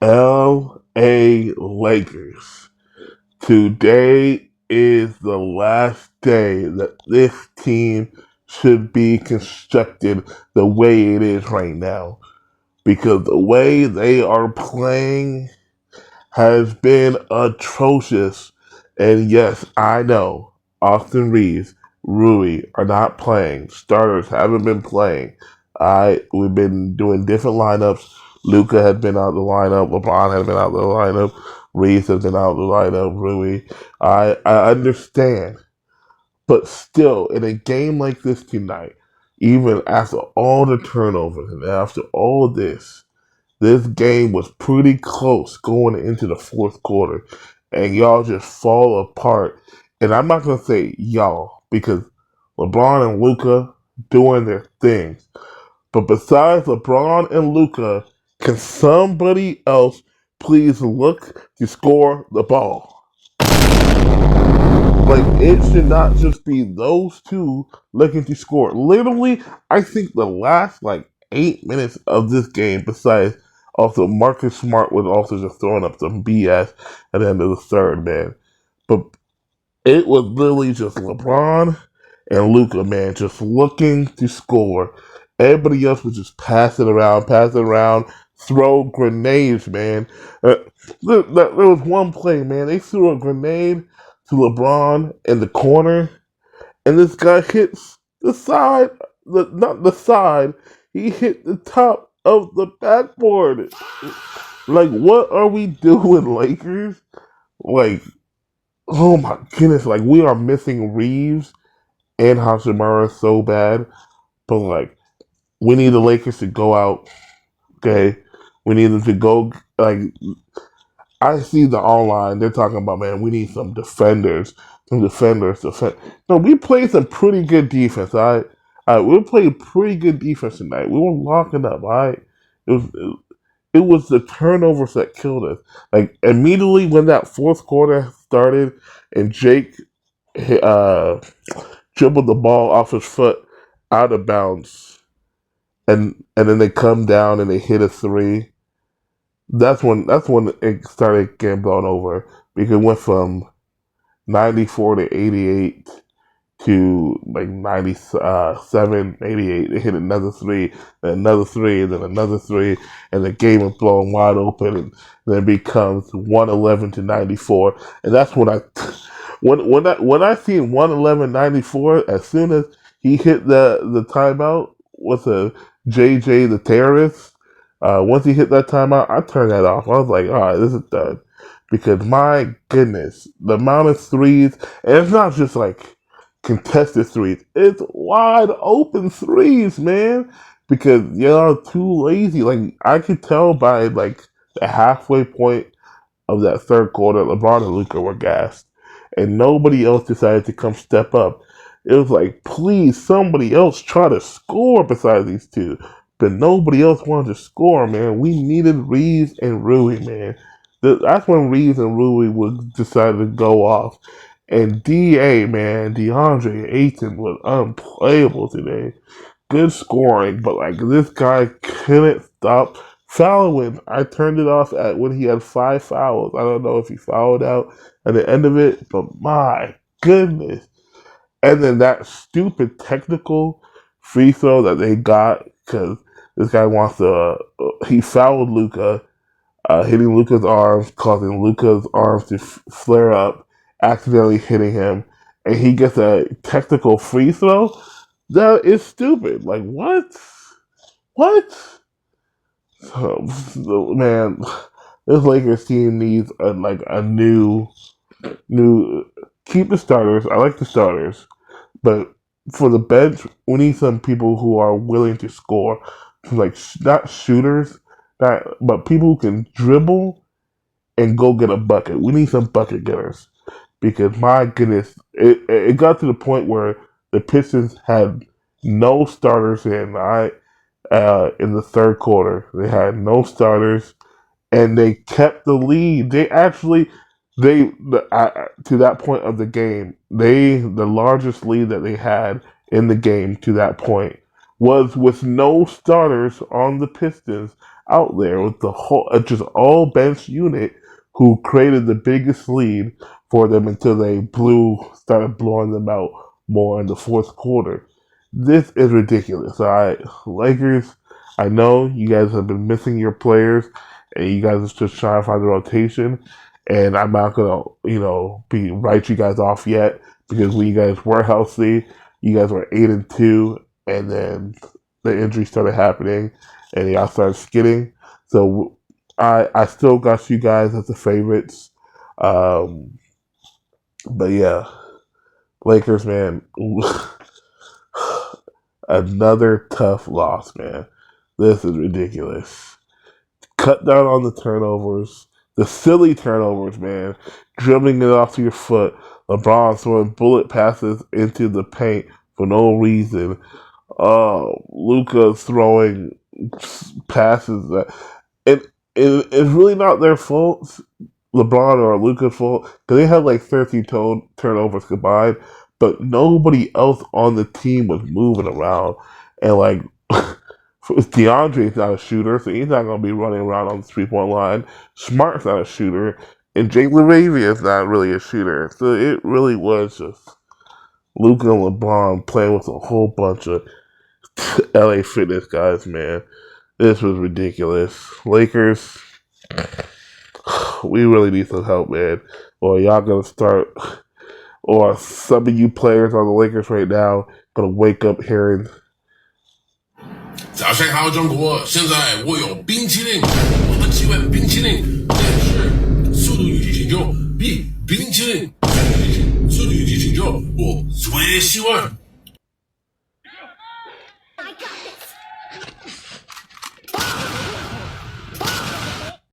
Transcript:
LA Lakers. Today is the last day that this team should be constructed the way it is right now. Because the way they are playing has been atrocious. And yes, I know Austin Reeves, Rui are not playing. Starters haven't been playing. We've been doing different lineups. Luca had been out of the lineup. LeBron had been out of the lineup. Reeves has been out of the lineup. Rui, I understand, but still, in a game like this tonight, even after all the turnovers and after all this game was pretty close going into the fourth quarter, and y'all just fall apart. And I'm not gonna say y'all because LeBron and Luca doing their things, but besides LeBron and Luca, can somebody else please look to score the ball? Like it should not just be those two looking to score. Literally, I think the last like 8 minutes of this game, besides also Marcus Smart was also just throwing up some BS at the end of the third, man. But it was literally just LeBron and Luca, man, just looking to score. Everybody else was just passing around, throw grenades, man. Uh, there was one play, man. They threw a grenade to LeBron in the corner, and this guy hits the side, not the side. He hit the top of the backboard. Like, what are we doing, Lakers? Like, oh my goodness! Like, we are missing Reeves and Hashimura so bad, but like, we need the Lakers to go out. Okay, we need them to go. Like, I see the online. They're talking about, man, we need some defenders, some defenders. No, we played some pretty good defense. We played pretty good defense tonight. We were locking up. All right, it was it was the turnovers that killed us. Like immediately when that fourth quarter started, and Jake uh, dribbled the ball off his foot out of bounds, and then they come down and they hit a three. That's when it started getting blown over because it went from 94 to 88 to like 97, 88. They hit another three, and then another three, and the game is blown wide open, and then it becomes 111 to 94. And that's when I seen 111-94, as soon as he hit the timeout with a JJ the terrorist. Once he hit that timeout, I turned that off. I was like, all right, this is done. Because my goodness, the amount of threes, and it's not just like contested threes, it's wide open threes, man. Because y'all are too lazy. Like I could tell by like the halfway point of that third quarter, LeBron and Luca were gassed, and nobody else decided to come step up. It was like, please, somebody else try to score besides these two. But nobody else wanted to score, man. We needed Reeves and Rui, man. That's when Reeves and Rui would decide to go off. And DA, man, DeAndre Ayton was unplayable today. Good scoring, but like this guy couldn't stop fouling. I turned it off at when he had 5 fouls. I don't know if he fouled out at the end of it, but my goodness. And then that stupid technical free throw that they got because this guy wants to. He fouled Luca, hitting Luca's arms, causing Luca's arms to flare up, accidentally hitting him, and he gets a technical free throw. That is stupid. Like what? What? Man, this Lakers team needs a new. Keep the starters. I like the starters, but for the bench, we need some people who are willing to score, like not shooters, not but people who can dribble and go get a bucket. We need some bucket getters because my goodness, it got to the point where the Pistons had no starters in the third quarter. They had no starters, and they kept the lead. They actually to that point of the game, the largest lead that they had in the game to that point was with no starters on the Pistons out there with the whole just all bench unit who created the biggest lead for them until they started blowing them out more in the fourth quarter. This is ridiculous. All right, Lakers. I know you guys have been missing your players, and you guys are just trying to find the rotation. And I'm not gonna, be write you guys off yet because when you guys were healthy, you guys were 8-2, and then the injuries started happening, and y'all started skidding. So I still got you guys as the favorites. Um, but yeah, Lakers, man, another tough loss, man. This is ridiculous. Cut down on the turnovers, the silly turnovers, man. Dribbling it off to your foot. LeBron throwing bullet passes into the paint for no reason. Luka throwing passes that it's really not their fault, LeBron or Luka's fault, because they had like 13 turnovers combined, but nobody else on the team was moving around, and like DeAndre's not a shooter, so he's not gonna be running around on the 3-point line. Smart's not a shooter, and Jake LaRavia is not really a shooter. So it really was just Luka and LeBron playing with a whole bunch of LA Fitness guys, man. This was ridiculous. Lakers, we really need some help, man. Or y'all gonna start, or some of you players on the Lakers right now gonna wake up hearing. 早上好，中国！现在我有冰淇淋，我很喜欢冰淇淋，但是速度与激情中比冰淇淋速度与激情中我最喜欢